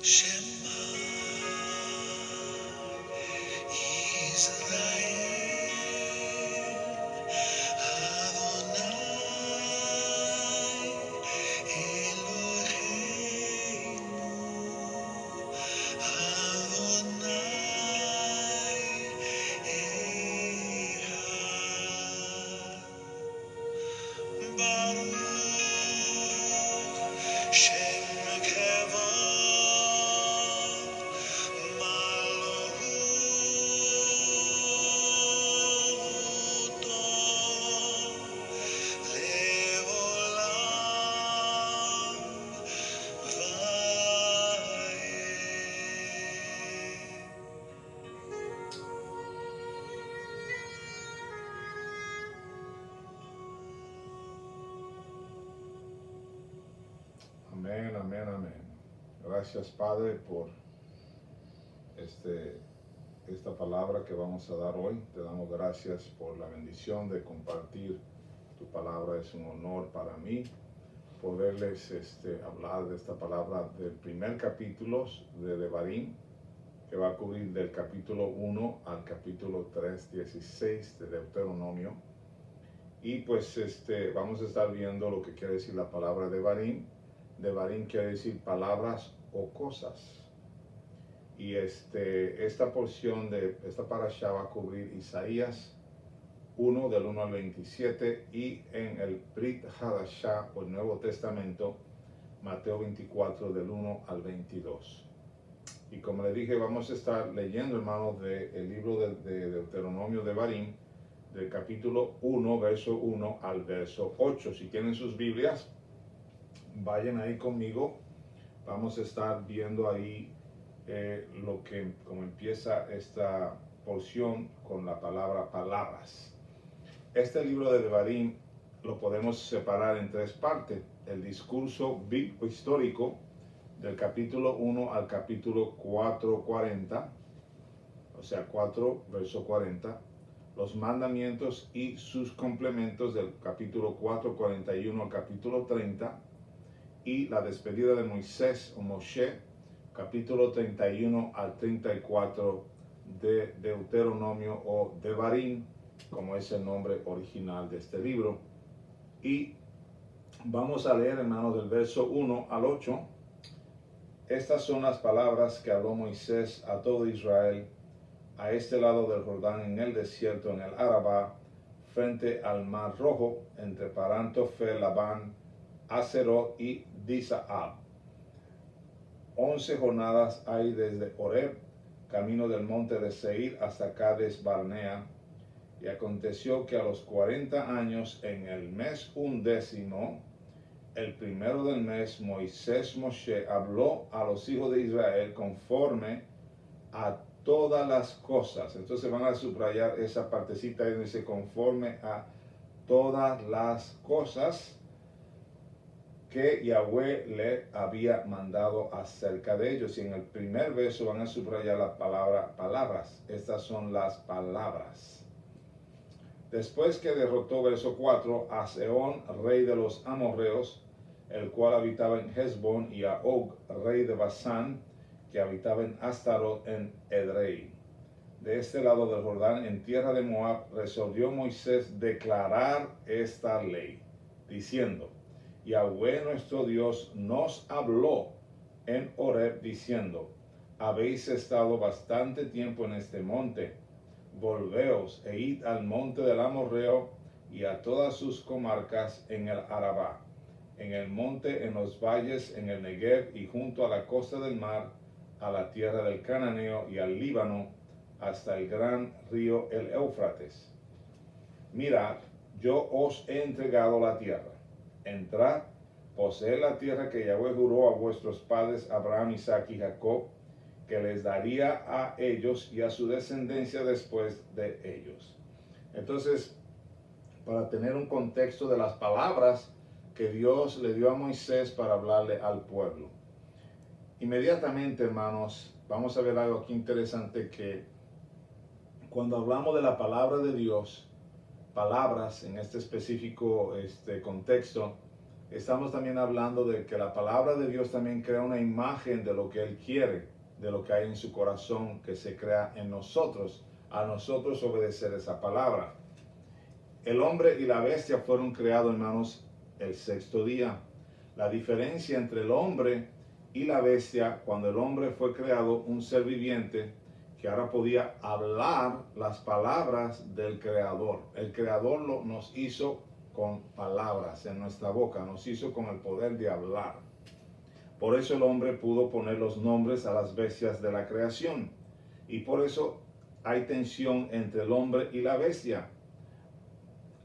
Shema Israel, Adonai Eloheinu, Adonai Echad. Baruch Shem Kevod Malchuto Leolam Vaed. Amén, amén, amén. Gracias, Padre, por esta palabra que vamos a dar hoy. Te damos gracias por la bendición de compartir tu palabra. Es un honor para mí poderles hablar de esta palabra del primer capítulo de Devarim, que va a cubrir del capítulo 1 al capítulo 3:16 de Deuteronomio. Y pues vamos a estar viendo lo que quiere decir la palabra Devarim. Devarim quiere decir palabras o cosas. Y esta porción de esta parasha va a cubrir Isaías 1 del 1 al 27 y en el Brit Hadashah o el Nuevo Testamento Mateo 24 del 1 al 22. Y como le dije, vamos a estar leyendo, hermanos, del libro de Deuteronomio de Devarim, del capítulo 1, verso 1 al verso 8. Si tienen sus Biblias, vayan ahí conmigo. Vamos a estar viendo ahí como empieza esta porción con la palabra palabras. Este libro de Devarim lo podemos separar en tres partes. El discurso bíblico histórico del capítulo 1 al capítulo 4:40, o sea 4 verso 40, los mandamientos y sus complementos del capítulo 4:41 al capítulo 30, y la despedida de Moisés o Moshe, capítulo 31 al 34 de Deuteronomio o Devarim, como es el nombre original de este libro. Y vamos a leer, hermanos, del verso 1 al 8. Estas son las palabras que habló Moisés a todo Israel a este lado del Jordán, en el desierto, en el Arabá, frente al Mar Rojo, entre Parán-Tofel, Labán, Acerot y Disaab. 11 jornadas hay desde Horeb, camino del monte de Seir, hasta Cades Barnea. Y aconteció que a los 40 años, en el mes 11, el primero del mes, Moisés Moshe habló a los hijos de Israel conforme a todas las cosas. Entonces van a subrayar esa partecita y dice conforme a todas las cosas que Yahweh le había mandado acerca de ellos. Y en el primer verso van a subrayar la palabra palabras. Estas son las palabras. Después que derrotó, verso 4, a Sehón, rey de los amorreos, el cual habitaba en Hesbón, y a Og, rey de Basán, que habitaba en Astarot en Edrei. De este lado del Jordán, en tierra de Moab, resolvió Moisés declarar esta ley, diciendo: Yahweh nuestro Dios nos habló en Horeb, diciendo: habéis estado bastante tiempo en este monte, volveos e id al monte del Amorreo y a todas sus comarcas en el Arabá, en el monte, en los valles, en el Negev y junto a la costa del mar, a la tierra del Cananeo y al Líbano, hasta el gran río el Éufrates. Mirad, yo os he entregado la tierra. Entrad, poseed la tierra que Yahweh juró a vuestros padres Abraham, Isaac y Jacob, que les daría a ellos y a su descendencia después de ellos. Entonces, para tener un contexto de las palabras que Dios le dio a Moisés para hablarle al pueblo. Inmediatamente, hermanos, vamos a ver algo aquí interesante, que cuando hablamos de la palabra de Dios, palabras en este específico contexto, estamos también hablando de que la palabra de Dios también crea una imagen de lo que Él quiere, de lo que hay en su corazón, que se crea en nosotros, a nosotros obedecer esa palabra. El hombre y la bestia fueron creados, hermanos, el sexto día. La diferencia entre el hombre y la bestia, cuando el hombre fue creado, un ser viviente, que ahora podía hablar las palabras del Creador. El Creador nos hizo con palabras en nuestra boca, nos hizo con el poder de hablar. Por eso el hombre pudo poner los nombres a las bestias de la creación. Y por eso hay tensión entre el hombre y la bestia.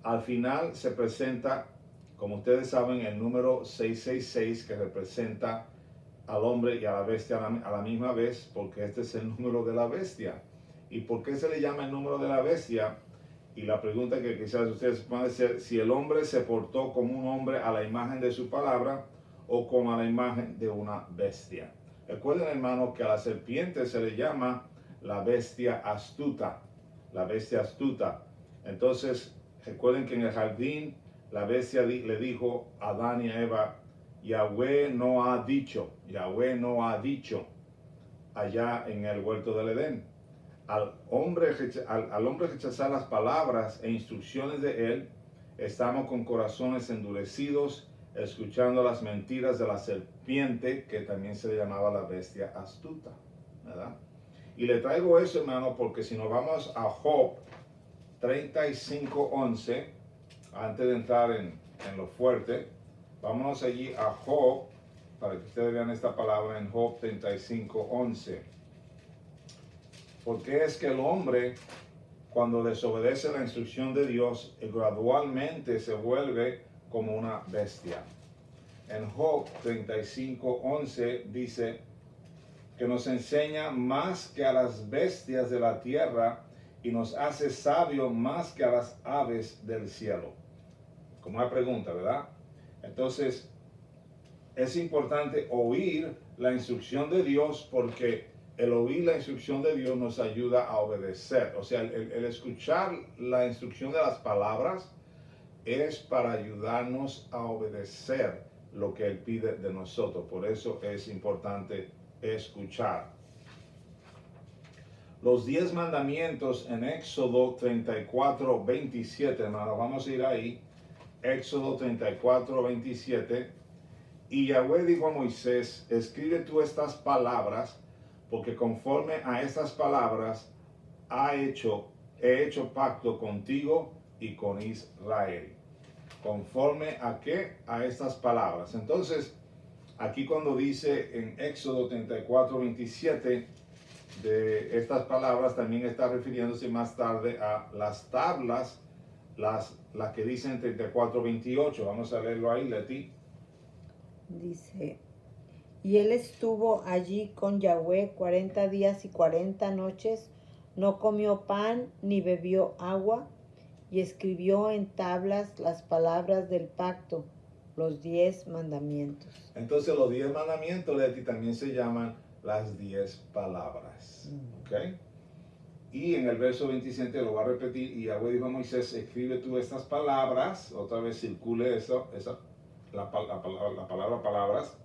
Al final se presenta, como ustedes saben, el número 666, que representa al hombre y a la bestia a la misma vez, porque este es el número de la bestia. ¿Y por qué se le llama el número de la bestia? Y la pregunta que quizás ustedes puedan hacer, si el hombre se portó como un hombre a la imagen de su palabra o como a la imagen de una bestia. Recuerden, hermano, que a la serpiente se le llama la bestia astuta, la bestia astuta. Entonces, recuerden que en el jardín la bestia le dijo a Adán y a Eva, Yahweh no ha dicho allá en el huerto del Edén. Al hombre rechazar las palabras e instrucciones de él, estamos con corazones endurecidos, escuchando las mentiras de la serpiente, que también se le llamaba la bestia astuta, ¿verdad? Y le traigo eso, hermano, porque si nos vamos a Job 35:11, antes de entrar en lo fuerte, vámonos allí a Job, para que ustedes vean esta palabra en Job 35:11. Porque es que el hombre, cuando desobedece la instrucción de Dios, gradualmente se vuelve como una bestia. En Job 35:11 dice que nos enseña más que a las bestias de la tierra y nos hace sabio más que a las aves del cielo. Como una pregunta, ¿verdad? Entonces, es importante oír la instrucción de Dios, porque el oír la instrucción de Dios nos ayuda a obedecer. O sea, el escuchar la instrucción de las palabras es para ayudarnos a obedecer lo que Él pide de nosotros. Por eso es importante escuchar. Los 10 mandamientos en Éxodo 34:27, hermano, vamos a ir ahí. Éxodo 34:27. Y Yahweh dijo a Moisés, escribe tú estas palabras, porque conforme a estas palabras he hecho pacto contigo y con Israel. ¿Conforme a qué? A estas palabras. Entonces, aquí cuando dice en Éxodo 34:27 de estas palabras, también está refiriéndose más tarde a las tablas, las que dicen 34:28. Vamos a leerlo ahí, Leti. Dice, y él estuvo allí con Yahweh 40 días y 40 noches, no comió pan ni bebió agua, y escribió en tablas las palabras del pacto, los 10 mandamientos. Entonces los 10 mandamientos, Leti, también se llaman las 10 palabras. ¿Ok? Y en el verso 27 lo va a repetir, y Yahweh dijo a Moisés, escribe tú estas palabras, otra vez circule la palabra palabras,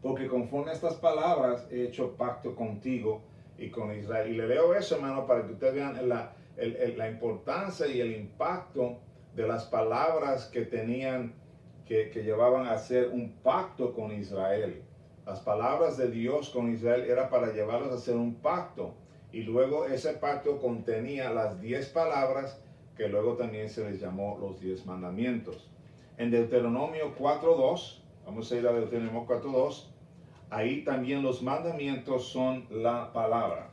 porque conforme a estas palabras he hecho pacto contigo y con Israel. Y le leo eso, hermano, para que ustedes vean la importancia y el impacto de las palabras que tenían, que llevaban a hacer un pacto con Israel. Las palabras de Dios con Israel era para llevarlos a hacer un pacto. Y luego ese pacto contenía las 10 palabras, que luego también se les llamó los 10 mandamientos. En Deuteronomio 4:2, vamos a ir a Deuteronomio 4:2, ahí también los mandamientos son la palabra.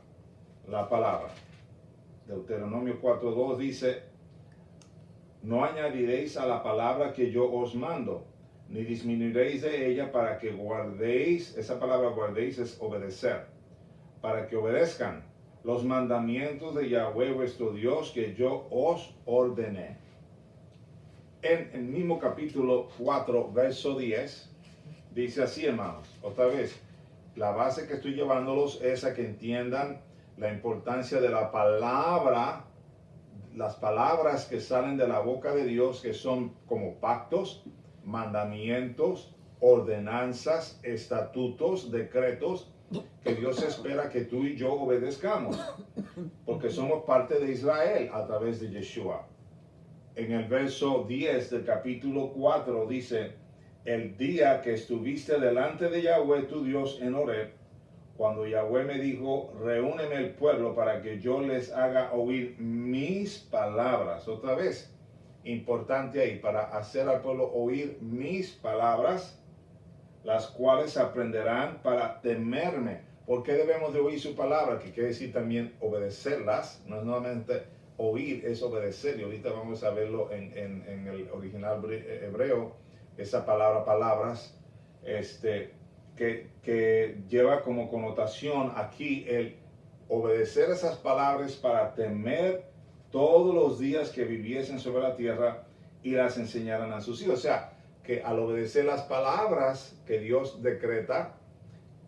La palabra. Deuteronomio 4:2 dice, no añadiréis a la palabra que yo os mando, ni disminuiréis de ella para que guardéis, esa palabra guardéis es obedecer, para que obedezcan los mandamientos de Yahweh vuestro Dios que yo os ordené. En el mismo capítulo 4, verso 10, dice así, hermanos, otra vez, la base que estoy llevándolos es a que entiendan la importancia de la palabra, las palabras que salen de la boca de Dios, que son como pactos, mandamientos, ordenanzas, estatutos, decretos que Dios espera que tú y yo obedezcamos, porque somos parte de Israel a través de Yeshua. En el verso 10 del capítulo 4 dice, el día que estuviste delante de Yahweh tu Dios en Horeb, cuando Yahweh me dijo, reúneme el pueblo para que yo les haga oír mis palabras. Otra vez, importante ahí, para hacer al pueblo oír mis palabras, las cuales aprenderán para temerme. ¿Por qué debemos de oír su palabra? Que quiere decir también obedecerlas. No es solamente oír, es obedecer. Y ahorita vamos a verlo en el original hebreo, esa palabra, palabras, que lleva como connotación aquí el obedecer esas palabras para temer todos los días que viviesen sobre la tierra y las enseñaran a sus hijos. O sea, que al obedecer las palabras que Dios decreta,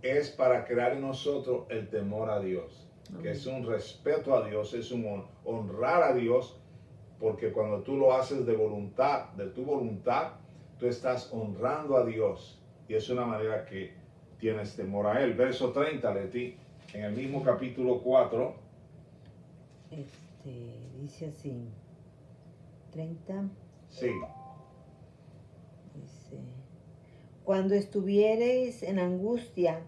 es para crear en nosotros el temor a Dios, que es un respeto a Dios, es un honrar a Dios, porque cuando tú lo haces de voluntad, de tu voluntad, tú estás honrando a Dios, y es una manera que tienes temor a Él. Verso 30, Leti, en el mismo capítulo 4. Dice así, 30. Sí. Dice, cuando estuviereis en angustia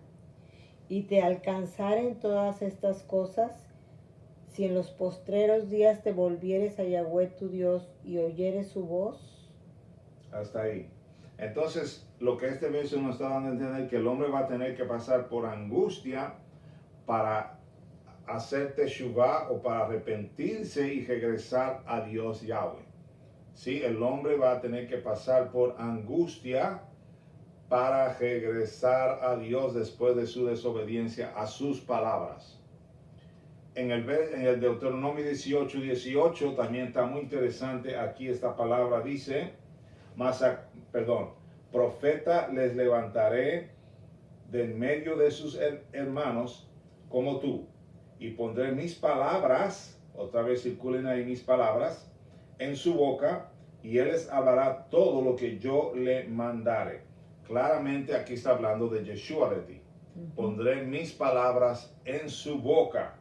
y te alcanzaren todas estas cosas, si en los postreros días te volvieres a Yahweh tu Dios y oyeres su voz. Hasta ahí. Entonces, lo que este verso nos está dando a entender que el hombre va a tener que pasar por angustia para hacer teshuvah o para arrepentirse y regresar a Dios Yahweh. Sí, el hombre va a tener que pasar por angustia para regresar a Dios después de su desobediencia a sus palabras. En el Deuteronomio 18 también está muy interesante. Aquí esta palabra dice, profeta les levantaré del medio de sus hermanos como tú, y pondré mis palabras, otra vez circulen ahí mis palabras, en su boca, y él les hablará todo lo que yo le mandare. Claramente aquí está hablando de Yeshua de ti. Pondré mis palabras en su boca,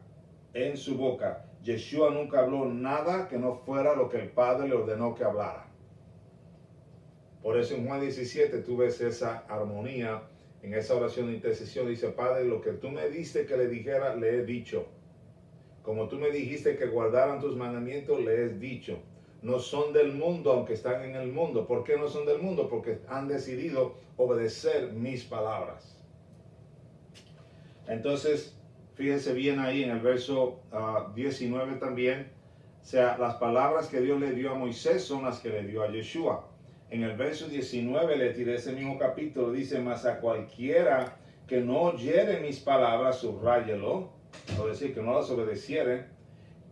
en su boca. Yeshua nunca habló nada que no fuera lo que el Padre le ordenó que hablara. Por eso en Juan 17 tú ves esa armonía, en esa oración de intercesión. Dice, Padre, lo que tú me diste que le dijera, le he dicho. Como tú me dijiste que guardaran tus mandamientos, le he dicho. No son del mundo, aunque están en el mundo. ¿Por qué no son del mundo? Porque han decidido obedecer mis palabras. Entonces, fíjense bien ahí en el verso 19 también. O sea, las palabras que Dios le dio a Moisés son las que le dio a Yeshua. En el verso 19, le tiré ese mismo capítulo, dice, mas a cualquiera que no oyere mis palabras, subráyelo, es decir, que no las obedeciere,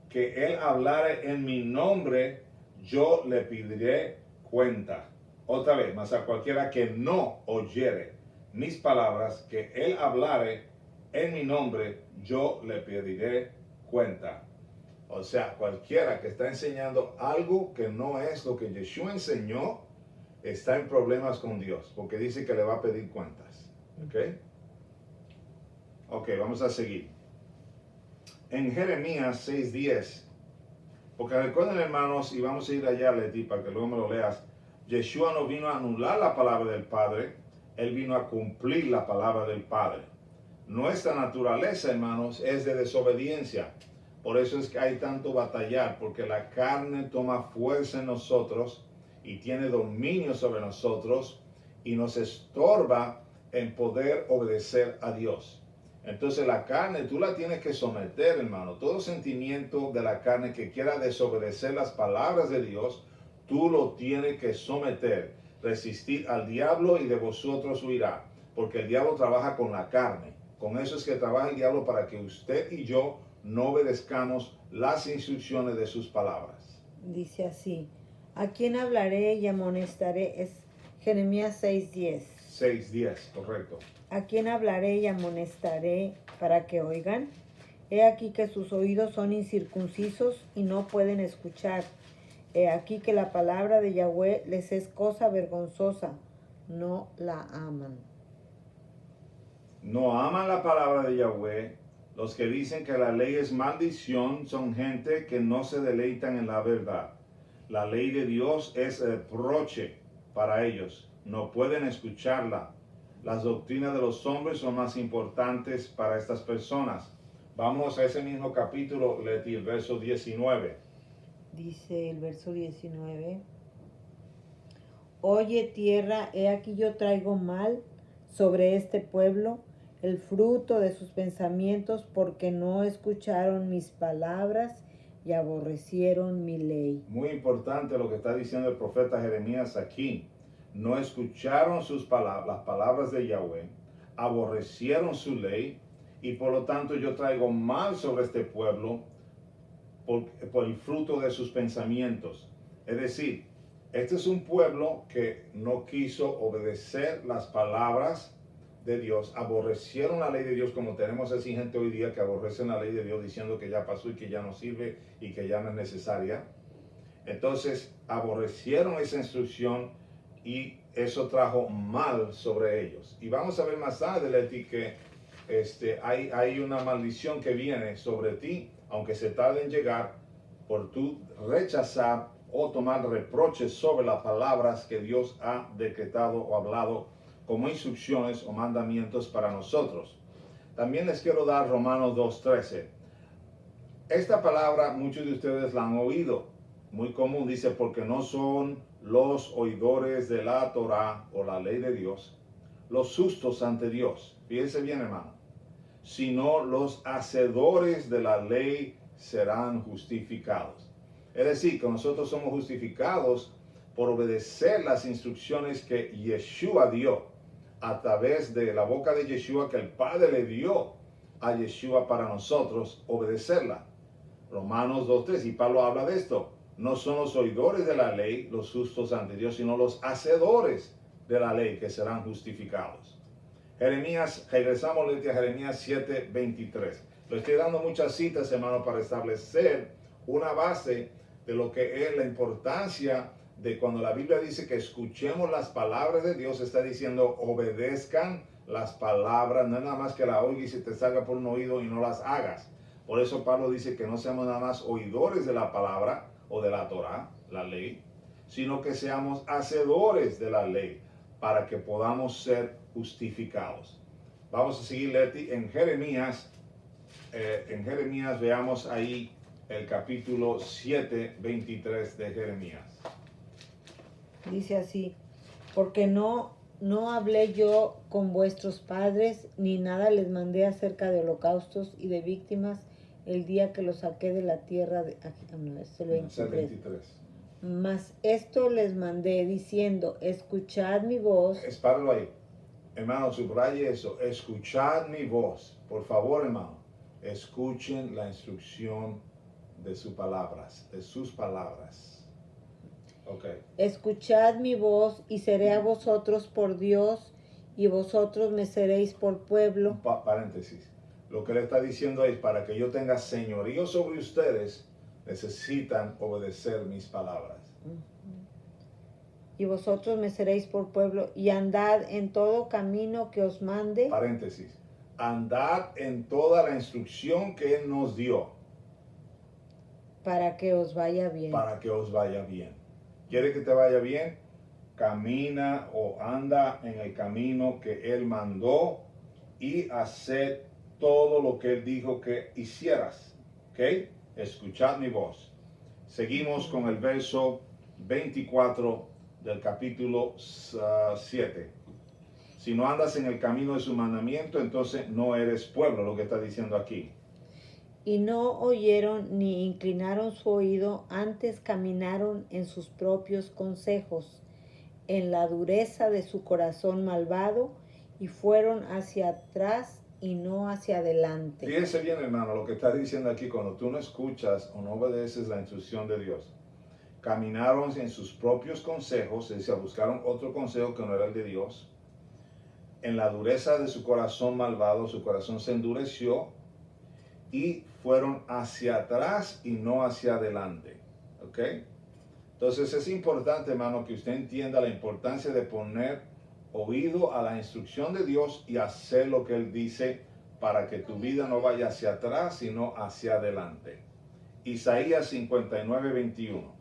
que él hablare en mi nombre, yo le pediré cuenta. Otra vez, mas a cualquiera que no oyere mis palabras, que él hablare en mi nombre, yo le pediré cuenta. O sea, cualquiera que está enseñando algo que no es lo que Yeshua enseñó, está en problemas con Dios, porque dice que le va a pedir cuentas. Ok, vamos a seguir. En Jeremías 6:10, porque recuerden, hermanos, y vamos a ir allá, Leti, para que luego me lo leas. Yeshua no vino a anular la palabra del Padre, Él vino a cumplir la palabra del Padre. Nuestra naturaleza, hermanos, es de desobediencia. Por eso es que hay tanto batallar, porque la carne toma fuerza en nosotros y tiene dominio sobre nosotros y nos estorba en poder obedecer a Dios. Entonces la carne tú la tienes que someter, hermano. Todo sentimiento de la carne que quiera desobedecer las palabras de Dios, tú lo tienes que someter. Resistir al diablo y de vosotros huirá, porque el diablo trabaja con la carne. Con eso es que trabaja el diablo, para que usted y yo no obedezcamos las instrucciones de sus palabras. Dice así, ¿a quién hablaré y amonestaré? Es Jeremías 6:10. 6:10, correcto. ¿A quién hablaré y amonestaré para que oigan? He aquí que sus oídos son incircuncisos y no pueden escuchar, He aquí que la palabra de Yahweh les es cosa vergonzosa, no la aman. No aman la palabra de Yahweh. Los que dicen que la ley es maldición son gente que no se deleitan en la verdad. La ley de Dios es reproche para ellos. No pueden escucharla. Las doctrinas de los hombres son más importantes para estas personas. Vamos a ese mismo capítulo, Leti, el verso 19. Dice el verso 19. Oye tierra, he aquí yo traigo mal sobre este pueblo, el fruto de sus pensamientos, porque no escucharon mis palabras y aborrecieron mi ley. Muy importante lo que está diciendo el profeta Jeremías aquí. No escucharon sus palabras, las palabras de Yahweh, aborrecieron su ley, y por lo tanto yo traigo mal sobre este pueblo por el fruto de sus pensamientos. Es decir, este es un pueblo que no quiso obedecer las palabras de Dios, aborrecieron la ley de Dios, como tenemos así gente hoy día que aborrecen la ley de Dios diciendo que ya pasó y que ya no sirve y que ya no es necesaria. Entonces aborrecieron esa instrucción y eso trajo mal sobre ellos. Y vamos a ver más tarde, Leti, que hay una maldición que viene sobre ti, aunque se tarde en llegar, por tu rechazar o tomar reproches sobre las palabras que Dios ha decretado o hablado como instrucciones o mandamientos para nosotros. También les quiero dar Romanos 2:13. Esta palabra muchos de ustedes la han oído, muy común, dice, porque no son los oidores de la Torah o la ley de Dios los justos ante Dios, fíjense bien, hermano, sino los hacedores de la ley serán justificados. Es decir, que nosotros somos justificados por obedecer las instrucciones que Yeshua dio a través de la boca de Yeshua, que el Padre le dio a Yeshua para nosotros obedecerla. Romanos 2:3, y Pablo habla de esto. No son los oidores de la ley los justos ante Dios, sino los hacedores de la ley que serán justificados. Jeremías, regresamos a Jeremías 7:23. Le estoy dando muchas citas, hermano, para establecer una base de lo que es la importancia de cuando la Biblia dice que escuchemos las palabras de Dios, está diciendo obedezcan las palabras, no es nada más que la oiga y se te salga por un oído y no las hagas. Por eso Pablo dice que no seamos nada más oidores de la palabra o de la Torah, la ley, sino que seamos hacedores de la ley para que podamos ser justificados. Vamos a seguir, Leti, en Jeremías. Veamos ahí el capítulo 7:23 de Jeremías. Dice así, porque no hablé yo con vuestros padres, ni nada les mandé acerca de holocaustos y de víctimas el día que los saqué de la tierra de... No, es el 23. Mas esto les mandé diciendo, escuchad mi voz. Espáralo ahí. Hermano, subraye eso. Escuchad mi voz. Por favor, hermano, escuchen la instrucción de sus palabras, Okay. Escuchad mi voz y seré a vosotros por Dios y vosotros me seréis por pueblo. Paréntesis. Lo que le está diciendo es, para que yo tenga señorío sobre ustedes, necesitan obedecer mis palabras. Y vosotros me seréis por pueblo y andad en todo camino que os mande. Paréntesis. Andad en toda la instrucción que Él nos dio. Para que os vaya bien. Para que os vaya bien. ¿Quiere que te vaya bien? Camina o anda en el camino que Él mandó y haced todo lo que Él dijo que hicieras. ¿Ok? Escuchad mi voz. Seguimos con el verso 24 del capítulo 7. Si no andas en el camino de su mandamiento, entonces no eres pueblo, lo que está diciendo aquí. Y no oyeron ni inclinaron su oído, antes caminaron en sus propios consejos, en la dureza de su corazón malvado, y fueron hacia atrás y no hacia adelante. Fíjense bien, hermano, lo que está diciendo aquí, cuando tú no escuchas o no obedeces la instrucción de Dios. Caminaron en sus propios consejos, es decir, buscaron otro consejo que no era el de Dios. En la dureza de su corazón malvado, su corazón se endureció y fueron hacia atrás y no hacia adelante. ¿Ok? Entonces es importante, hermano, que usted entienda la importancia de poner oído a la instrucción de Dios y hacer lo que Él dice para que tu vida no vaya hacia atrás, sino hacia adelante. Isaías 59, 21.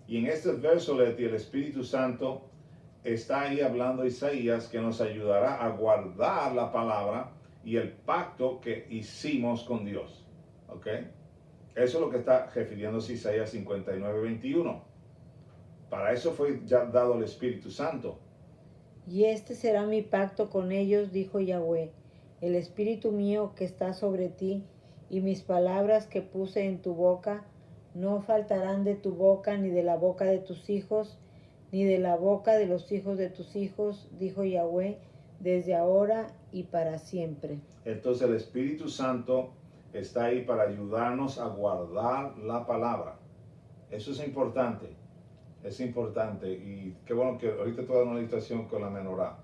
Y en este verso, Leti, el Espíritu Santo está ahí hablando Isaías, que nos ayudará a guardar la palabra y el pacto que hicimos con Dios. ¿Ok? Eso es lo que está refiriéndose Isaías 59, 21. Para eso fue ya dado el Espíritu Santo. Y este será mi pacto con ellos, dijo Yahweh, el espíritu mío que está sobre ti, y mis palabras que puse en tu boca, no faltarán de tu boca, ni de la boca de tus hijos, ni de la boca de los hijos de tus hijos, dijo Yahweh, desde ahora y para siempre. Entonces el Espíritu Santo está ahí para ayudarnos a guardar la palabra. Eso es importante. Es importante. Y qué bueno que ahorita toda una ilustración con la menorá.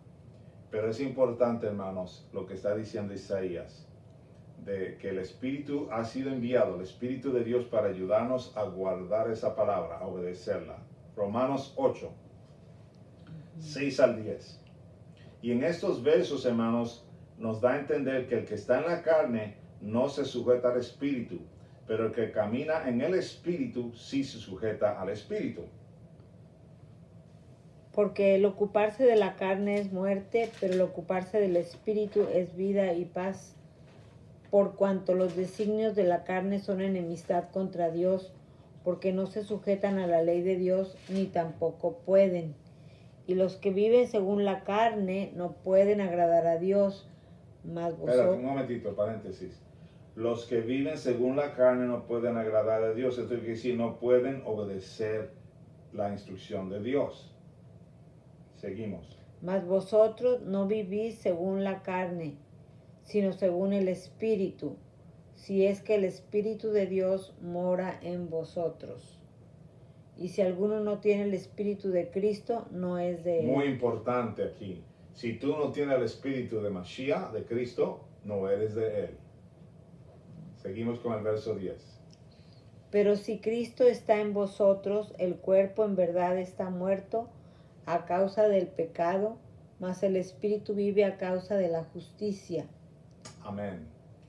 Pero es importante, hermanos, lo que está diciendo Isaías, de que el Espíritu ha sido enviado, el Espíritu de Dios, para ayudarnos a guardar esa palabra, a obedecerla. Romanos 8, 6 al 10. Y en estos versos, hermanos, nos da a entender que el que está en la carne no se sujeta al Espíritu, pero el que camina en el Espíritu sí se sujeta al Espíritu. Porque el ocuparse de la carne es muerte, pero el ocuparse del espíritu es vida y paz. Por cuanto los designios de la carne son enemistad contra Dios, porque no se sujetan a la ley de Dios, ni tampoco pueden. Y los que viven según la carne no pueden agradar a Dios, mas Espérate un vosotros... momentito, paréntesis. Los que viven según la carne no pueden agradar a Dios, esto quiere decir, no pueden obedecer la instrucción de Dios. Seguimos. Mas vosotros no vivís según la carne, sino según el Espíritu, si es que el Espíritu de Dios mora en vosotros. Y si alguno no tiene el Espíritu de Cristo, no es de él. Muy importante aquí. Si tú no tienes el Espíritu de Mashiach, de Cristo, no eres de Él. Seguimos con el verso 10. Pero si Cristo está en vosotros, el cuerpo en verdad está muerto a causa del pecado, mas el Espíritu vive a causa de la justicia. Amén.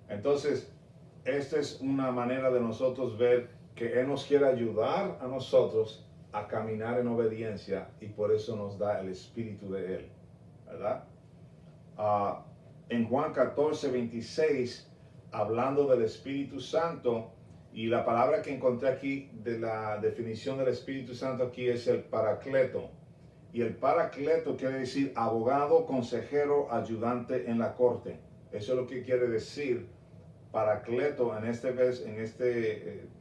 Entonces, esta es una manera de nosotros ver que Él nos quiere ayudar a nosotros a caminar en obediencia y por eso nos da el Espíritu de Él, ¿verdad? En Juan 14, 26, hablando del Espíritu Santo, y la palabra que encontré aquí de la definición del Espíritu Santo aquí es el paracleto. Y el paracleto quiere decir abogado, consejero, ayudante en la corte. Eso es lo que quiere decir paracleto en este verso,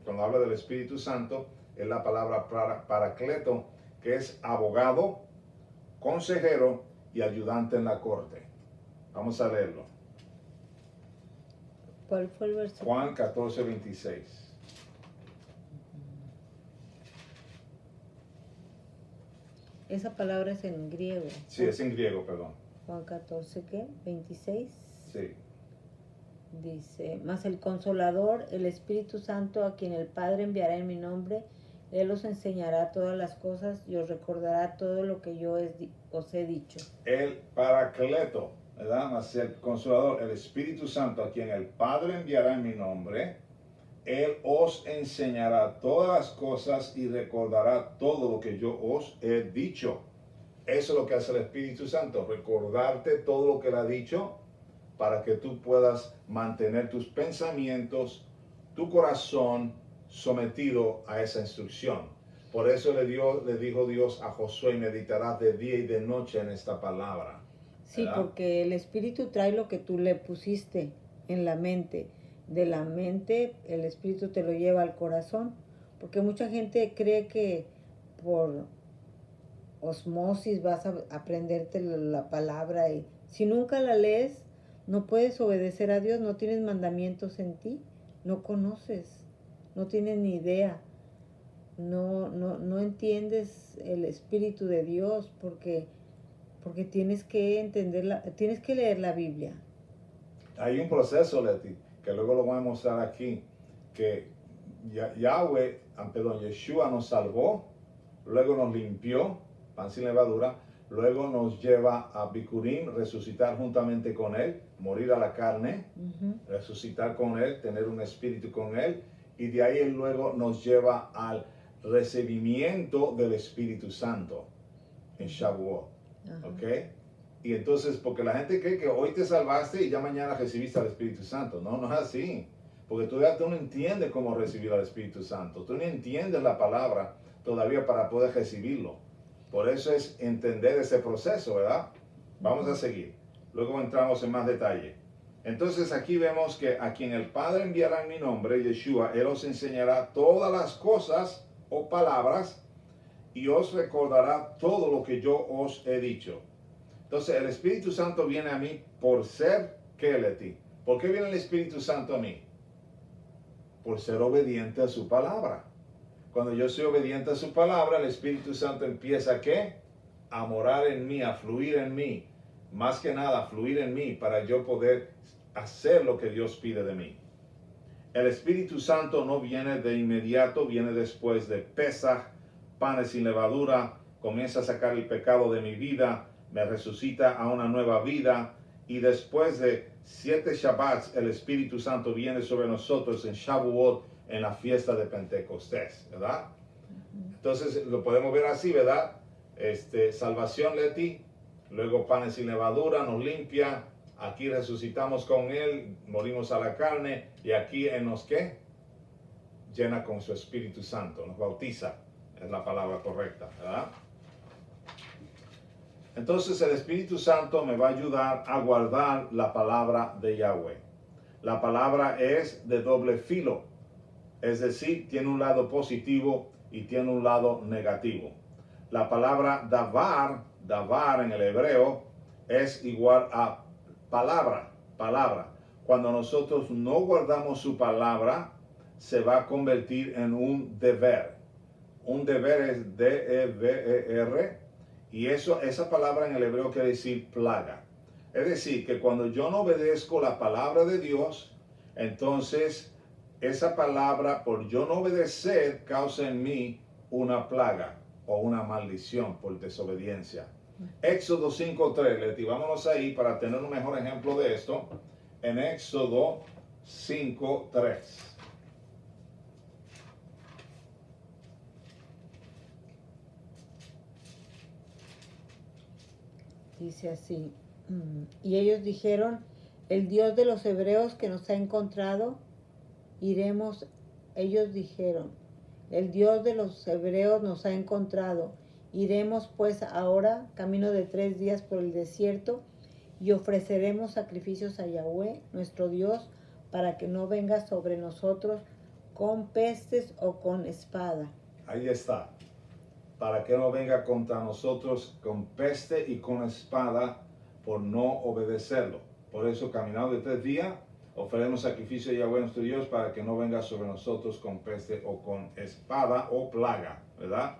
cuando habla del Espíritu Santo, es la palabra paracleto, que es abogado, consejero y ayudante en la corte. Vamos a leerlo. ¿Cuál fue el versículo? Juan 14, 26. Esa palabra es en griego. Sí, es en griego, perdón. Juan 14, ¿qué? 26. Sí. Dice, mas el Consolador, el Espíritu Santo, a quien el Padre enviará en mi nombre, Él os enseñará todas las cosas y os recordará todo lo que yo os he dicho. El paracleto, ¿verdad? Mas el Consolador, el Espíritu Santo, a quien el Padre enviará en mi nombre, Él os enseñará todas las cosas y recordará todo lo que yo os he dicho. Eso es lo que hace el Espíritu Santo, recordarte todo lo que Él ha dicho para que tú puedas mantener tus pensamientos, tu corazón sometido a esa instrucción. Por eso le dijo Dios a Josué, meditarás de día y de noche en esta palabra. Sí, ¿verdad? porque el Espíritu trae lo que tú le pusiste en la mente. De la mente, el Espíritu te lo lleva al corazón. Porque mucha gente cree que por osmosis vas a aprenderte la palabra. Y si nunca la lees, no puedes obedecer a Dios, no tienes mandamientos en ti, no conoces, no tienes ni idea. No entiendes el Espíritu de Dios porque tienes que tienes que leer la Biblia. Hay un proceso, Leti, que luego lo voy a mostrar aquí, que Yeshua nos salvó, luego nos limpió, pan sin levadura, luego nos lleva a Bikurim, resucitar juntamente con Él, morir a la carne, resucitar con Él, tener un espíritu con Él, y de ahí Él luego nos lleva al recibimiento del Espíritu Santo en Shavuot, ¿ok? Y entonces, porque la gente cree que hoy te salvaste y ya mañana recibiste al Espíritu Santo. No, no es así. Porque tú no entiendes cómo recibir al Espíritu Santo. Tú no entiendes la palabra todavía para poder recibirlo. Por eso es entender ese proceso, ¿verdad? Vamos a seguir. Luego entramos en más detalle. Entonces aquí vemos que a quien el Padre enviará en mi nombre, Yeshua, Él os enseñará todas las cosas o palabras y os recordará todo lo que yo os he dicho. Entonces el Espíritu Santo viene a mí por ser Keleti. ¿Por qué viene el Espíritu Santo a mí? Por ser obediente a su palabra. Cuando yo soy obediente a su palabra, el Espíritu Santo empieza ¿a qué? A morar en mí, a fluir en mí. Más que nada, a fluir en mí para yo poder hacer lo que Dios pide de mí. El Espíritu Santo no viene de inmediato, viene después de Pesaj, panes sin levadura, comienza a sacar el pecado de mi vida, me resucita a una nueva vida, y después de 7 Shabbats, el Espíritu Santo viene sobre nosotros en Shavuot, en la fiesta de Pentecostés, ¿verdad? Entonces lo podemos ver así, ¿verdad? Salvación, Leti, luego panes sin levadura, nos limpia, aquí resucitamos con Él, morimos a la carne, y aquí Él nos, ¿qué? Llena con su Espíritu Santo, nos bautiza, es la palabra correcta, ¿verdad? Entonces el Espíritu Santo me va a ayudar a guardar la palabra de Yahweh. La palabra es de doble filo, es decir, tiene un lado positivo y tiene un lado negativo. La palabra davar en el hebreo, es igual a palabra. Cuando nosotros no guardamos su palabra, se va a convertir en un deber. Un deber es D-E-V-E-R, y esa palabra en el hebreo quiere decir plaga. Es decir, que cuando yo no obedezco la palabra de Dios, entonces esa palabra, por yo no obedecer, causa en mí una plaga o una maldición por desobediencia. Éxodo 5:3, Leti, vámonos ahí para tener un mejor ejemplo de esto. En Éxodo 5:3. Dice así, y ellos dijeron, el Dios de los hebreos que nos ha encontrado, iremos. Ellos dijeron, el Dios de los hebreos nos ha encontrado, iremos pues ahora, camino de 3 días por el desierto, y ofreceremos sacrificios a Yahweh, nuestro Dios, para que no venga sobre nosotros con pestes o con espada. Ahí está. Para que no venga contra nosotros con peste y con espada por no obedecerlo. Por eso, caminando de 3 días, ofrecemos sacrificio a Yahweh nuestro Dios para que no venga sobre nosotros con peste o con espada o plaga, ¿verdad?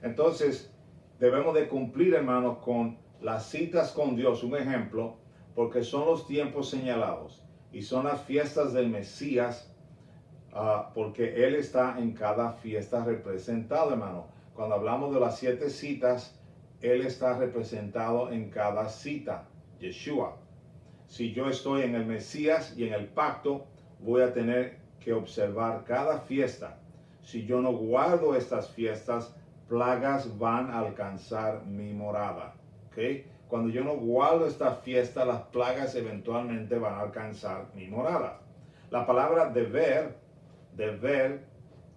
Entonces, debemos de cumplir, hermanos, con las citas con Dios, un ejemplo, porque son los tiempos señalados y son las fiestas del Mesías, porque Él está en cada fiesta representado, hermano. Cuando hablamos de las 7 citas, Él está representado en cada cita, Yeshua. Si yo estoy en el Mesías y en el pacto, voy a tener que observar cada fiesta. Si yo no guardo estas fiestas, plagas van a alcanzar mi morada. ¿Okay? Cuando yo no guardo esta fiesta, las plagas eventualmente van a alcanzar mi morada. La palabra deber,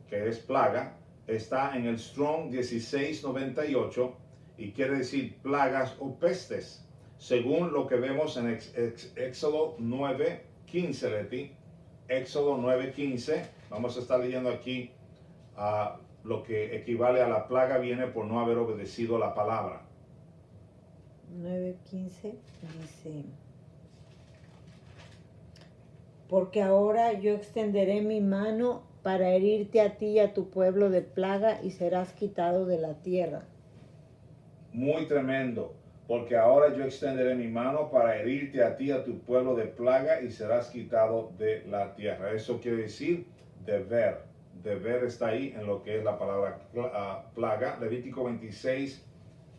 que es plaga, está en el Strong 1698 y quiere decir plagas o pestes, según lo que vemos en Éxodo 9:15, Leti. Éxodo 9:15, vamos a estar leyendo aquí lo que equivale a la plaga viene por no haber obedecido la palabra. 9:15 dice, porque ahora yo extenderé mi mano para herirte a ti y a tu pueblo de plaga y serás quitado de la tierra. Muy tremendo, porque ahora yo extenderé mi mano para herirte a ti y a tu pueblo de plaga y serás quitado de la tierra. Eso quiere decir deber, deber está ahí en lo que es la palabra plaga. Levítico 26,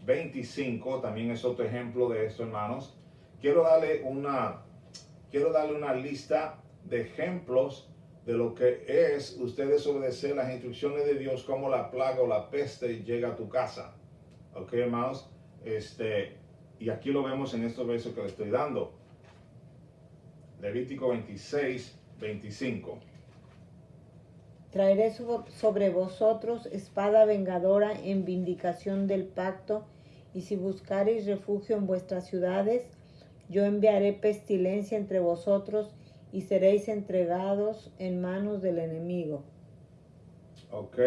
25 también es otro ejemplo de esto, hermanos. Quiero darle una lista de ejemplos de lo que es ustedes obedecer las instrucciones de Dios, como la plaga o la peste llega a tu casa. Ok, hermanos, y aquí lo vemos en estos versos que le estoy dando. Levítico 26, 25. Traeré sobre vosotros espada vengadora en vindicación del pacto, y si buscareis refugio en vuestras ciudades, yo enviaré pestilencia entre vosotros y seréis entregados en manos del enemigo. Ok,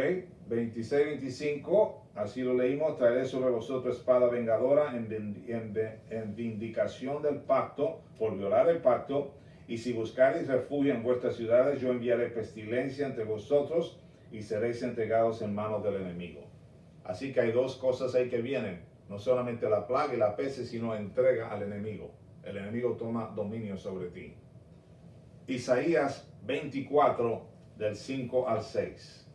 26, 25, así lo leímos. Traeré sobre vosotros espada vengadora en vindicación del pacto, por violar el pacto. Y si buscareis refugio en vuestras ciudades, yo enviaré pestilencia entre vosotros y seréis entregados en manos del enemigo. Así que hay dos cosas ahí que vienen. No solamente la plaga y la peste, sino entrega al enemigo. El enemigo toma dominio sobre ti. Isaías 24, del 5 al 6.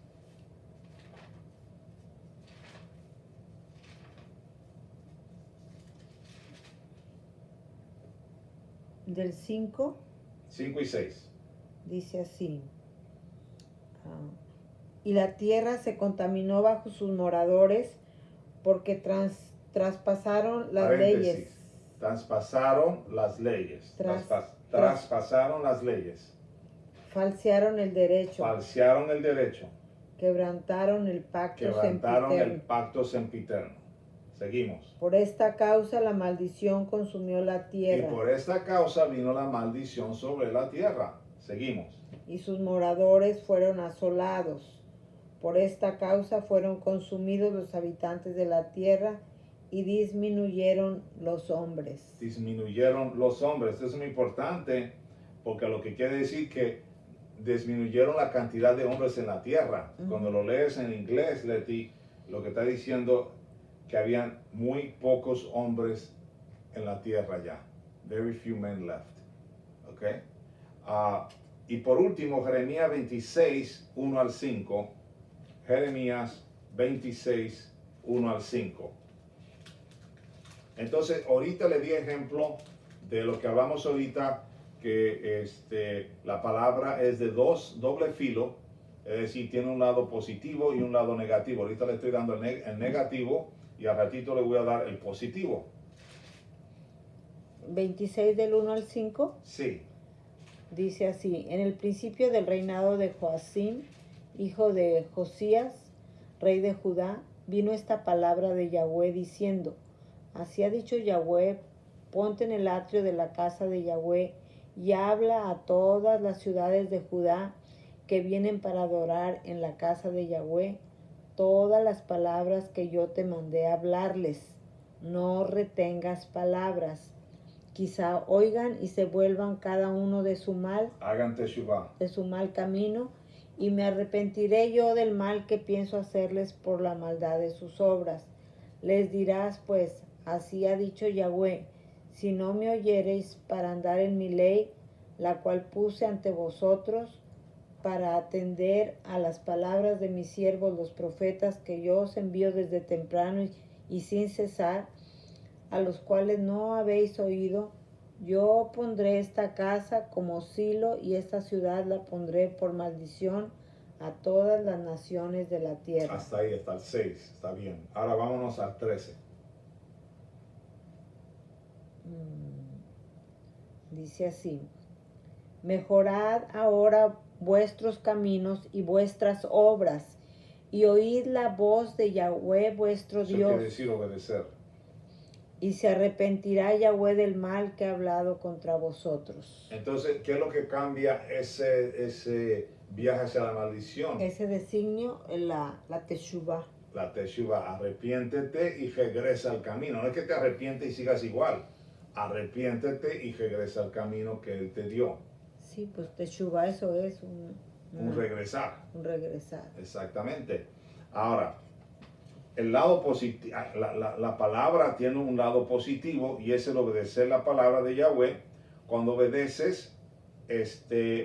Del 5 5 y 6. dice así: y la tierra se contaminó bajo sus moradores, porque traspasaron las leyes. Traspasaron las leyes. Traspasaron las leyes. Falsearon el derecho. Falsearon el derecho. Quebrantaron el pacto sempiterno. Seguimos. Por esta causa la maldición consumió la tierra. Y por esta causa vino la maldición sobre la tierra. Seguimos. Y sus moradores fueron asolados. Por esta causa fueron consumidos los habitantes de la tierra y disminuyeron los hombres. Disminuyeron los hombres. Esto es muy importante, porque lo que quiere decir que disminuyeron la cantidad de hombres en la tierra. Cuando lo lees en inglés, Leti, lo que está diciendo que habían muy pocos hombres en la tierra ya. Very few men left. Okay? Y por último, Jeremías 26, 1 al 5. Jeremías 26, 1 al 5. Entonces, ahorita le di ejemplo de lo que hablamos ahorita, que la palabra es de doble filo, es decir, tiene un lado positivo y un lado negativo. Ahorita le estoy dando el negativo y al ratito le voy a dar el positivo. 26 del 1 al 5. Sí. Dice así: en el principio del reinado de Joacim, hijo de Josías, rey de Judá, vino esta palabra de Yahweh diciendo: así ha dicho Yahweh, ponte en el atrio de la casa de Yahweh y habla a todas las ciudades de Judá que vienen para adorar en la casa de Yahweh todas las palabras que yo te mandé hablarles. No retengas palabras. Quizá oigan y se vuelvan cada uno de su mal, Hagan teshuvah, de su mal camino, y me arrepentiré yo del mal que pienso hacerles por la maldad de sus obras. Les dirás pues: así ha dicho Yahweh, si no me oyereis para andar en mi ley, la cual puse ante vosotros, para atender a las palabras de mis siervos los profetas, que yo os envío desde temprano y sin cesar, a los cuales no habéis oído, yo pondré esta casa como silo y esta ciudad la pondré por maldición a todas las naciones de la tierra. hasta ahí, hasta el 6, está bien. Ahora vámonos al 13. Dice así: mejorad ahora vuestros caminos y vuestras obras, y oíd la voz de Yahweh vuestro Eso Dios. quiere decir obedecer. Y se arrepentirá Yahweh del mal que ha hablado contra vosotros. Entonces, ¿qué es lo que cambia ese viaje hacia la maldición? Ese designio es la teshuvah. La teshuvah, arrepiéntete y regresa al camino. No es que te arrepientes y sigas igual. Arrepiéntete y regresa al camino que Él te dio. Sí, pues teshuvah eso es Un regresar. un regresar. Exactamente. Ahora, el lado positivo, la palabra tiene un lado positivo, y es el obedecer la palabra de Yahweh. Cuando obedeces,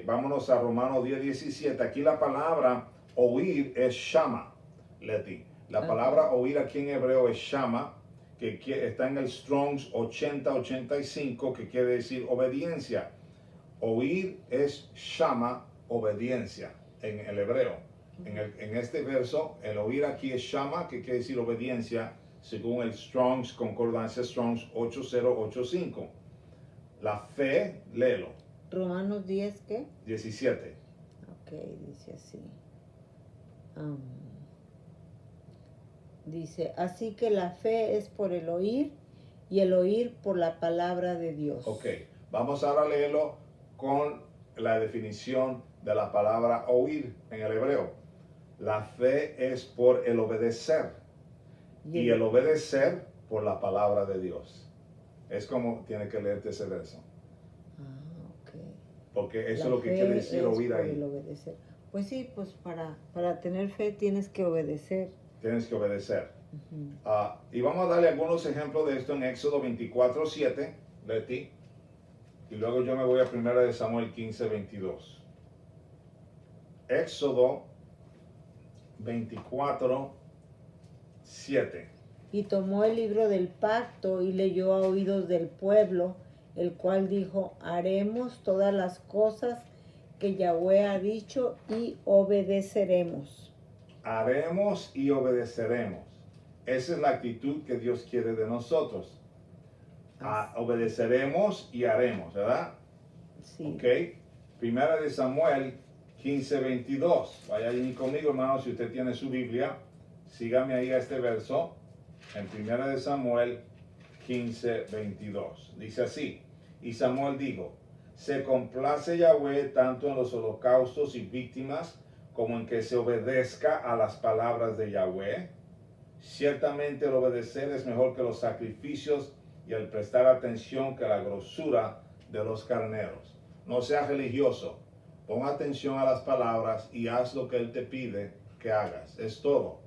vámonos a Romanos 10:17. Aquí la palabra Oír es shama, Leti. La palabra oír aquí en hebreo es shama, que está en el Strong's 8085, que quiere decir obediencia. Oír es shama, obediencia, en el hebreo. En este verso, el oír aquí es shama, que quiere decir obediencia, según el Strong's, Concordancia Strong's 8085. La fe, léelo, Romanos 10, ¿qué? 17. Ok, dice así. Dice, así que la fe es por el oír y el oír por la palabra de Dios. Ok, vamos ahora a leerlo con la definición de la palabra oír en el hebreo. La fe es por el obedecer y el obedecer por la palabra de Dios. Es como tiene que leerte ese verso. Ok. Porque eso La es lo que fe quiere decir es oír por ahí. el obedecer. Pues sí, pues para tener fe tienes que obedecer. Tienes que obedecer. Ujú. Y vamos a darle algunos ejemplos de esto en Éxodo 24:7, Leti. Y luego yo me voy a 1 de Samuel 15:22. Éxodo 24:7. Y tomó el libro del pacto y leyó a oídos del pueblo, el cual dijo, haremos todas las cosas que Yahweh ha dicho y obedeceremos. Haremos y obedeceremos. Esa es la actitud que Dios quiere de nosotros. Obedeceremos y haremos, ¿verdad? Sí. Ok. 1 de Samuel 15:22. Vaya ahí conmigo, hermano, si usted tiene su Biblia. Sígame ahí a este verso. En 1 de Samuel 15:22. Dice así. Y Samuel dijo, se complace Yahweh tanto en los holocaustos y víctimas como en que se obedezca a las palabras de Yahweh. Ciertamente el obedecer es mejor que los sacrificios y el prestar atención que la grosura de los carneros. No seas religioso, pon atención a las palabras y haz lo que Él te pide que hagas. Es todo.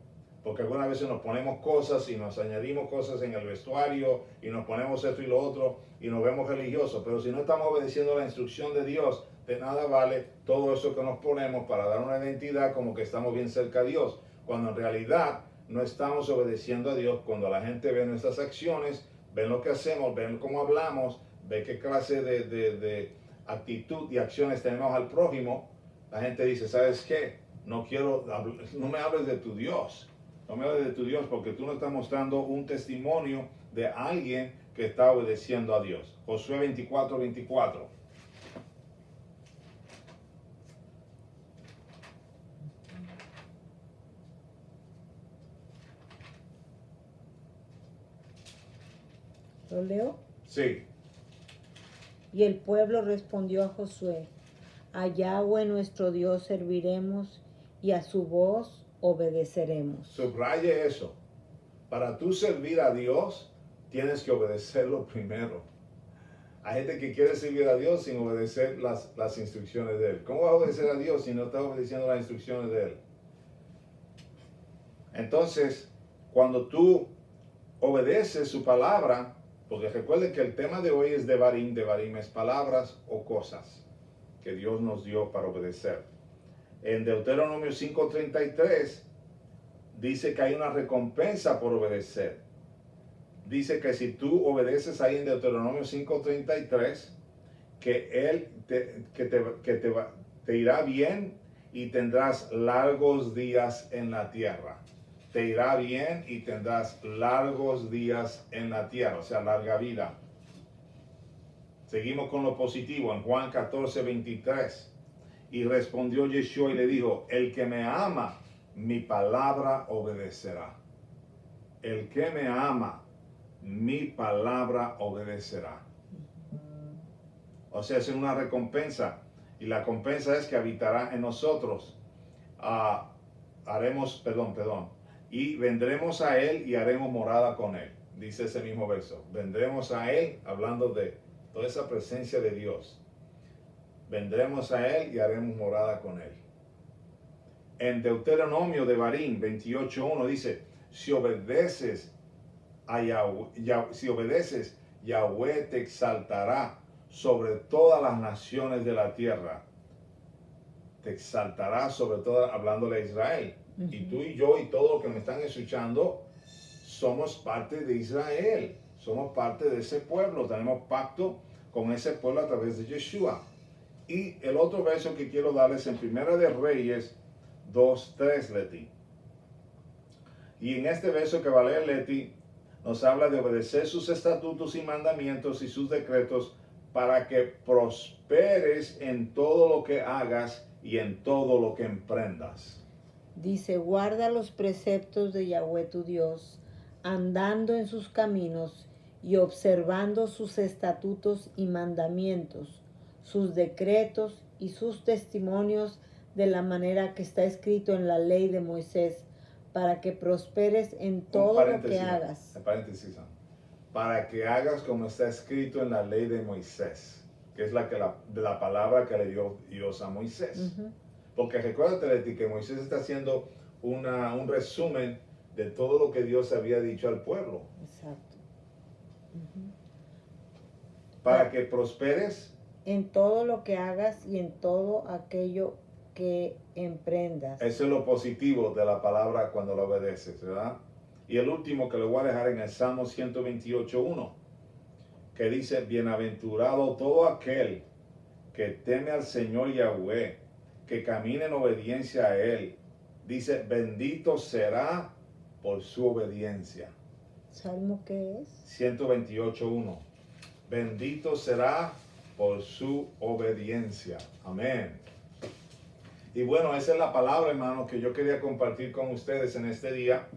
Porque algunas veces nos ponemos cosas y nos añadimos cosas en el vestuario y nos ponemos esto y lo otro y nos vemos religiosos. Pero si no estamos obedeciendo la instrucción de Dios, de nada vale todo eso que nos ponemos para dar una identidad como que estamos bien cerca de Dios. Cuando en realidad no estamos obedeciendo a Dios. Cuando la gente ve nuestras acciones, ven lo que hacemos, ven cómo hablamos, ve qué clase de actitud y acciones tenemos al prójimo, la gente dice, ¿sabes qué? No me hables de tu Dios. No me hables de tu Dios porque tú no estás mostrando un testimonio de alguien que está obedeciendo a Dios. Josué 24:24. ¿Lo leo? Sí. Y el pueblo respondió a Josué, a Yahweh nuestro Dios serviremos y a su voz obedeceremos. Subraye eso. Para tú servir a Dios, tienes que obedecerlo primero. Hay gente que quiere servir a Dios sin obedecer las instrucciones de Él. ¿Cómo va a obedecer a Dios si no está obedeciendo las instrucciones de Él? Entonces, cuando tú obedeces su palabra, porque recuerde que el tema de hoy es Devarim es palabras o cosas que Dios nos dio para obedecer. En Deuteronomio 5:33 dice que hay una recompensa por obedecer. Dice que si tú obedeces ahí en Deuteronomio 5:33, que Él te irá bien y tendrás largos días en la tierra. Te irá bien y tendrás largos días en la tierra, o sea, larga vida. Seguimos con lo positivo en Juan 14:23. Y respondió Yeshua y le dijo, el que me ama, mi palabra obedecerá. El que me ama, mi palabra obedecerá. O sea, es una recompensa. Y la recompensa es que habitará en nosotros. Y vendremos a Él y haremos morada con Él. Dice ese mismo verso. Vendremos a Él, hablando de toda esa presencia de Dios. Vendremos a Él y haremos morada con Él. En Deuteronomio de Barín 28:1 dice, si obedeces, Yahweh te exaltará sobre todas las naciones de la tierra. te exaltará, sobre todo hablándole a Israel. Y Ujú. tú y yo y todos los que me están escuchando somos parte de Israel, somos parte de ese pueblo, tenemos pacto con ese pueblo a través de Yeshua. Y el otro verso que quiero darles en Primera de Reyes 2:3, Leti. Y en este verso que va a leer Leti, nos habla de obedecer sus estatutos y mandamientos y sus decretos para que prosperes en todo lo que hagas y en todo lo que emprendas. Dice, guarda los preceptos de Yahweh tu Dios, andando en sus caminos y observando sus estatutos y mandamientos, sus decretos y sus testimonios de la manera que está escrito en la ley de Moisés, para que prosperes en todo lo que hagas. Paréntesis, para que hagas como está escrito en la ley de Moisés, que es la palabra que le dio Dios a Moisés. Ujú. Porque recuérdate, Leti, que Moisés está haciendo un resumen de todo lo que Dios había dicho al pueblo. Exacto. Ujú. Para que prosperes En todo lo que hagas y en todo aquello que emprendas. Eso es lo positivo de la palabra cuando la obedeces, ¿verdad? Y el último que le voy a dejar en el Salmo 128:1, que dice, bienaventurado todo aquel que teme al Señor Yahweh, que camine en obediencia a Él. Dice, bendito será por su obediencia. ¿Salmo qué es? 128:1. Bendito será por su obediencia. Amén. Y bueno, esa es la palabra, hermano, que yo quería compartir con ustedes en este día.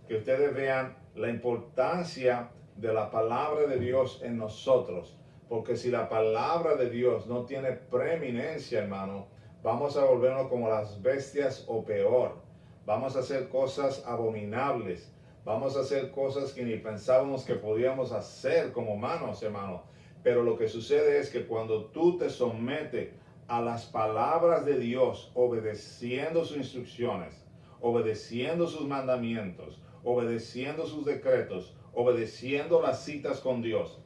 Que ustedes vean la importancia de la palabra de Dios en nosotros. Porque si la palabra de Dios no tiene preeminencia, hermano, vamos a volvernos como las bestias o peor. Vamos a hacer cosas abominables. Vamos a hacer cosas que ni pensábamos que podíamos hacer como humanos, hermano. Pero lo que sucede es que cuando tú te sometes a las palabras de Dios, obedeciendo sus instrucciones, obedeciendo sus mandamientos, obedeciendo sus decretos, obedeciendo las citas con Dios,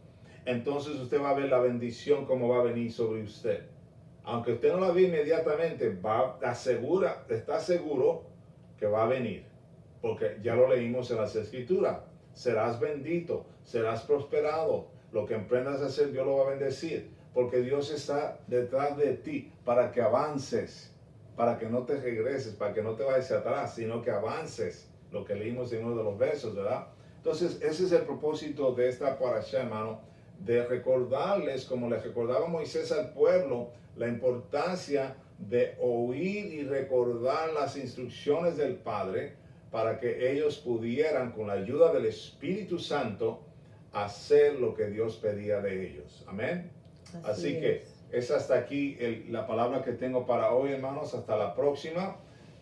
entonces usted va a ver la bendición como va a venir sobre usted. Aunque usted no la ve inmediatamente, está seguro que va a venir, porque ya lo leímos en las Escrituras. Serás bendito, serás prosperado. Lo que emprendas a hacer, Dios lo va a bendecir, porque Dios está detrás de ti para que avances, para que no te regreses, para que no te vayas hacia atrás, sino que avances. Lo que leímos en uno de los versos, ¿verdad? Entonces, ese es el propósito de esta parasha, hermano, de recordarles, como les recordaba Moisés al pueblo, la importancia de oír y recordar las instrucciones del Padre para que ellos pudieran, con la ayuda del Espíritu Santo, hacer lo que Dios pedía de ellos. Amén. Así que es hasta aquí la palabra que tengo para hoy, hermanos. Hasta la próxima.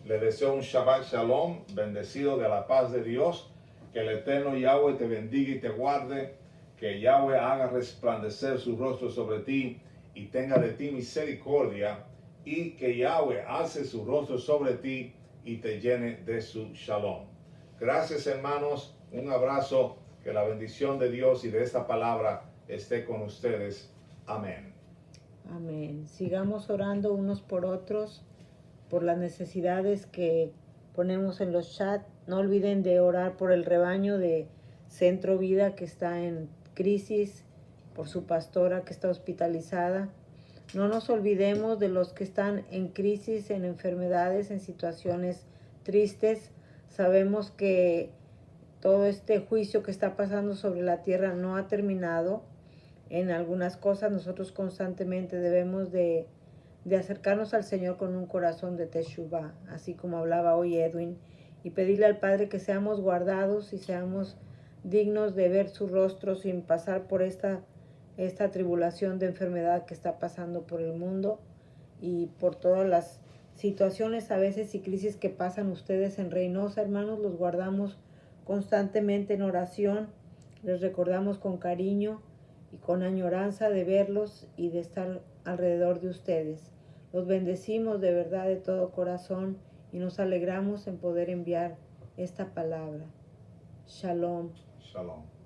Les deseo un Shabbat Shalom, bendecido de la paz de Dios. Que el eterno Yahweh te bendiga y te guarde. Que Yahweh haga resplandecer su rostro sobre ti y tenga de ti misericordia. Y que Yahweh alce su rostro sobre ti y te llene de su Shalom. Gracias, hermanos. Un abrazo. Que la bendición de Dios y de esta palabra esté con ustedes. Amén. Amén. Sigamos orando unos por otros, por las necesidades que ponemos en los chats. No olviden de orar por el rebaño de Centro Vida que está en crisis, por su pastora que está hospitalizada. No nos olvidemos de los que están en crisis, en enfermedades, en situaciones tristes. Sabemos que todo este juicio que está pasando sobre la tierra no ha terminado. En algunas cosas nosotros constantemente debemos de acercarnos al Señor con un corazón de Teshuvah, así como hablaba hoy Edwin, y pedirle al Padre que seamos guardados y seamos dignos de ver su rostro sin pasar por esta tribulación de enfermedad que está pasando por el mundo y por todas las situaciones a veces y crisis que pasan ustedes en Reynosa, hermanos. Los guardamos constantemente en oración, les recordamos con cariño y con añoranza de verlos y de estar alrededor de ustedes. Los bendecimos de verdad de todo corazón y nos alegramos en poder enviar esta palabra. Shalom. Shalom.